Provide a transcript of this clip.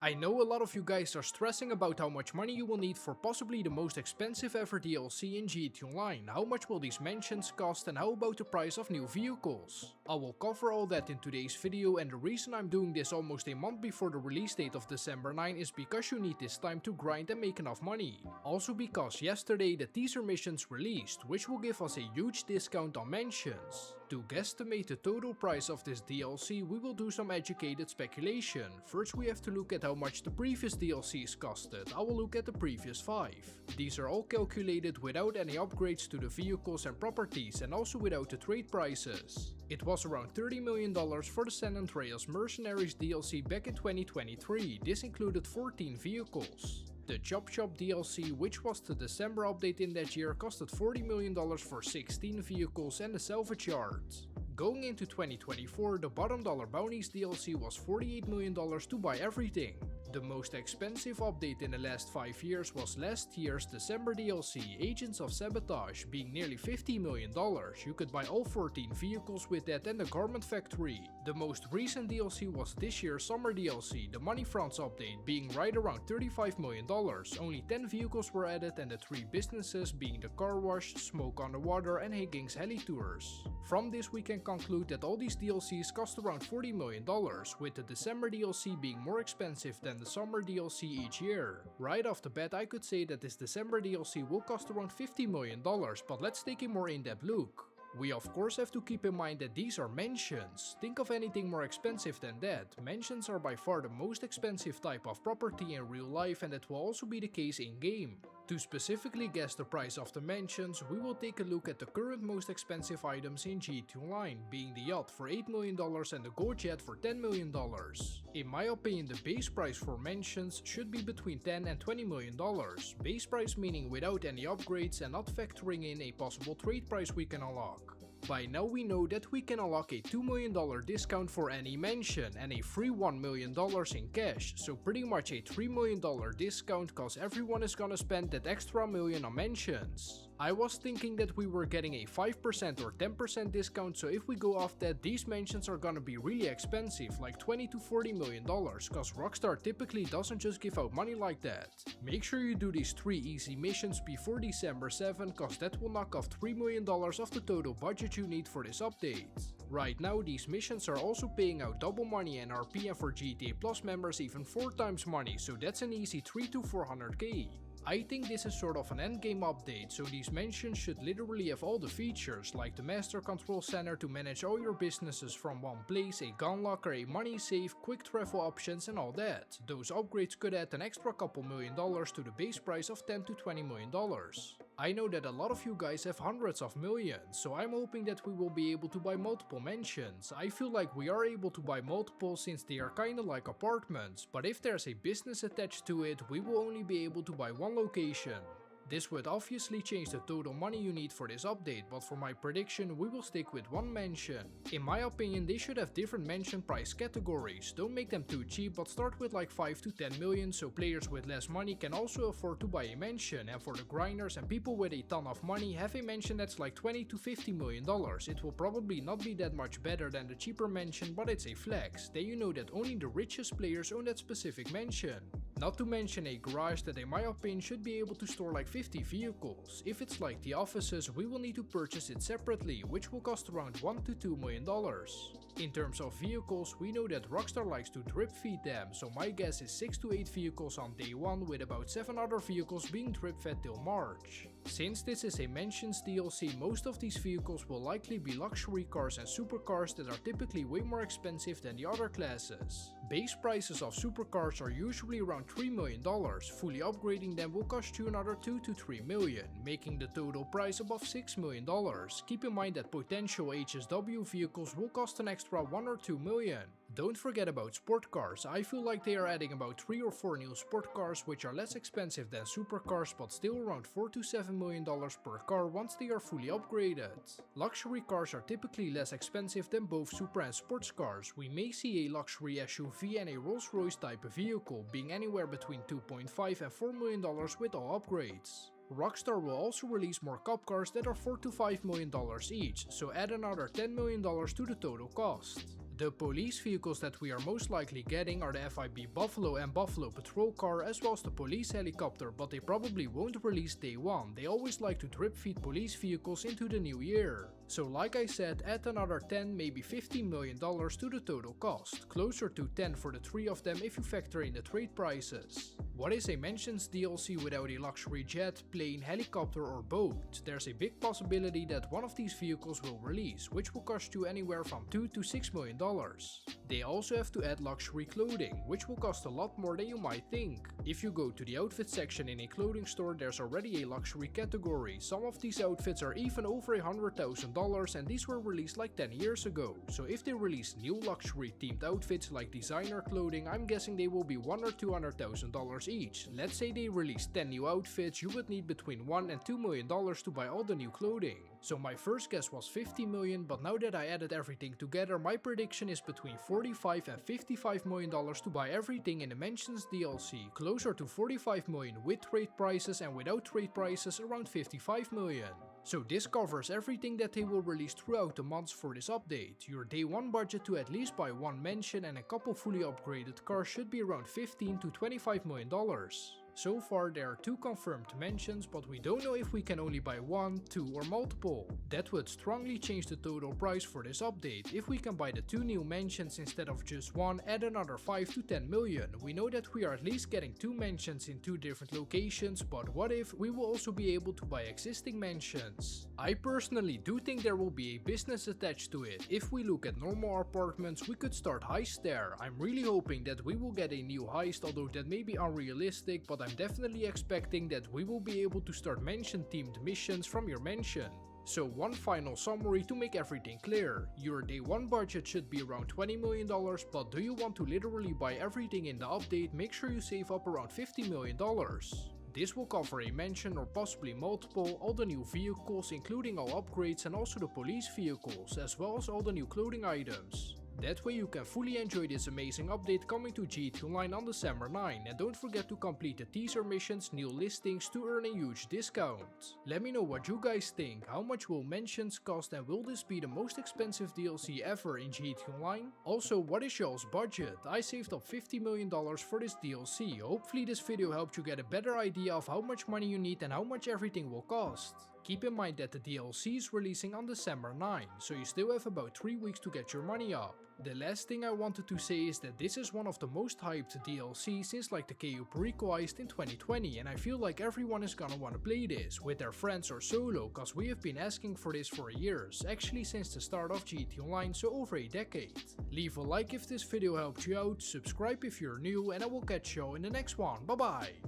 I know a lot of you guys are stressing about how much money you will need for possibly the most expensive ever DLC in GTA Online. How much will these mansions cost and how about the price of new vehicles? I will cover all that in today's video, and the reason I'm doing this almost a month before the release date of December 9 is because you need this time to grind and make enough money. Also because yesterday the teaser missions released, which will give us a huge discount on mansions. To guesstimate the total price of this DLC, we will do some educated speculation. First we have to look at how much the previous DLCs costed. I will look at the previous 5. These are all calculated without any upgrades to the vehicles and properties, and also without the trade prices. It was around $30 million for the San Andreas Mercenaries DLC back in 2023. This included 14 vehicles. The Chop Shop DLC, which was the December update in that year, costed $40 million for 16 vehicles and the salvage yard. Going into 2024, the Bottom Dollar Bounties DLC was $48 million to buy everything. The most expensive update in the last 5 years was last year's December DLC, Agents of Sabotage, being nearly $50 million. You could buy all 14 vehicles with that and the Garment Factory. The most recent DLC was this year's Summer DLC, the Money Fronts update, being right around $35 million. Only 10 vehicles were added and the 3 businesses being the Car Wash, Smoke Underwater and Higgins Heli Tours. From this we can conclude that all these DLCs cost around $40 million, with the December DLC being more expensive than the Summer DLC each year. Right off the bat I could say that this December DLC will cost around $50 million, but let's take a more in-depth look. We of course have to keep in mind that these are mansions. Think of anything more expensive than that. Mansions are by far the most expensive type of property in real life, and that will also be the case in-game. To specifically guess the price of the mansions, we will take a look at the current most expensive items in GTA Online, being the yacht for $8 million and the gold jet for $10 million. In my opinion, the base price for mansions should be between $10 and $20 million. Base price meaning without any upgrades and not factoring in a possible trade price we can unlock. By now we know that we can unlock a $2 million discount for any mansion and a free $1 million in cash, so pretty much a $3 million discount cause everyone is gonna spend that extra million on mansions. I was thinking that we were getting a 5% or 10% discount, so if we go off that, these mansions are gonna be really expensive, like $20 to $40 million, cause Rockstar typically doesn't just give out money like that. Make sure you do these 3 easy missions before December 7, cause that will knock off $3 million off the total budget you need for this update. Right now these missions are also paying out double money NRP, and for GTA Plus members even 4 times money, so that's an easy 3 to 400k. I think this is sort of an endgame update, so these mansions should literally have all the features, like the Master Control Center to manage all your businesses from one place, a gun locker, a money safe, quick travel options and all that. Those upgrades could add an extra couple $1 million to the base price of $10 to $20 million. I know that a lot of you guys have hundreds of millions, so I'm hoping that we will be able to buy multiple mansions. I feel like we are able to buy multiple since they are kinda like apartments, but if there's a business attached to it, we will only be able to buy one location. This would obviously change the total money you need for this update, but for my prediction we will stick with one mansion. In my opinion they should have different mansion price categories. Don't make them too cheap, but start with like 5 to 10 million so players with less money can also afford to buy a mansion, and for the grinders and people with a ton of money, have a mansion that's like $20 to $50 million. It will probably not be that much better than the cheaper mansion, but it's a flex. Then you know that only the richest players own that specific mansion. Not to mention a garage that in my opinion should be able to store like 50 vehicles. If it's like the offices, we will need to purchase it separately, which will cost around $1 to $2 million. In terms of vehicles, we know that Rockstar likes to drip feed them, so my guess is 6 to 8 vehicles on day 1, with about 7 other vehicles being drip fed till March. Since this is a Mansions DLC, most of these vehicles will likely be luxury cars and supercars that are typically way more expensive than the other classes. Base prices of supercars are usually around $3 million, fully upgrading them will cost you another $2 to $3 million, making the total price above $6 million. Keep in mind that potential HSW vehicles will cost an extra $1 or $2 million. Don't forget about sport cars. I feel like they are adding about 3 or 4 new sport cars which are less expensive than supercars, but still around $4 to $7 million per car once they are fully upgraded. Luxury cars are typically less expensive than both super and sports cars. We may see a luxury SUV and a Rolls-Royce type of vehicle being anywhere between $2.5 and $4 million with all upgrades. Rockstar will also release more cop cars that are $4 to $5 million each, so add another $10 million to the total cost. The police vehicles that we are most likely getting are the FIB Buffalo and Buffalo Patrol Car as well as the police helicopter, but they probably won't release day one. They always like to drip feed police vehicles into the new year. So like I said, add another 10, maybe $15 million to the total cost. Closer to 10 for the 3 of them if you factor in the trade prices. What is a Mansions DLC without a luxury jet, plane, helicopter or boat? There's a big possibility that one of these vehicles will release, which will cost you anywhere from $2 to $6 million. They also have to add luxury clothing, which will cost a lot more than you might think. If you go to the outfit section in a clothing store, there's already a luxury category. Some of these outfits are even over $100,000 and these were released like 10 years ago. So if they release new luxury themed outfits like designer clothing, I'm guessing they will be $100,000 or $200,000 each. Let's say they release 10 new outfits, you would need between $1 and $2 million to buy all the new clothing. So my first guess was 50 million, but now that I added everything together, my prediction is between 45 and $55 million to buy everything in the Mansions DLC, closer to 45 million with trade prices and without trade prices around 55 million. So this covers everything that they will release throughout the months for this update. Your day 1 budget to at least buy one mansion and a couple fully upgraded cars should be around $15 to $25 million. So far there are 2 confirmed mansions, but we don't know if we can only buy 1, 2 or multiple. That would strongly change the total price for this update. If we can buy the 2 new mansions instead of just 1, add another 5 to 10 million. We know that we are at least getting 2 mansions in 2 different locations, but what if we will also be able to buy existing mansions? I personally do think there will be a business attached to it. If we look at normal apartments, we could start heist there. I'm really hoping that we will get a new heist, although that may be unrealistic, but I'm definitely expecting that we will be able to start mansion themed missions from your mansion. So one final summary to make everything clear. Your day 1 budget should be around $20 million, but do you want to literally buy everything in the update? Make sure you save up around $50 million. This will cover a mansion or possibly multiple, all the new vehicles including all upgrades and also the police vehicles, as well as all the new clothing items. That way you can fully enjoy this amazing update coming to GT Online on December 9, and don't forget to complete the teaser missions, new listings to earn a huge discount. Let me know what you guys think. How much will Mansions cost and will this be the most expensive DLC ever in GT Online? Also, what is y'all's budget? I saved up $50 million for this DLC. Hopefully this video helped you get a better idea of how much money you need and how much everything will cost. Keep in mind that the DLC is releasing on December 9, so you still have about 3 weeks to get your money up. The last thing I wanted to say is that this is one of the most hyped DLC since like the KU Perico heist in 2020, and I feel like everyone is gonna wanna play this, with their friends or solo, cause we have been asking for this for years, actually since the start of GT Online, so over a decade. Leave a like if this video helped you out, subscribe if you're new, and I will catch you in the next one. Bye bye!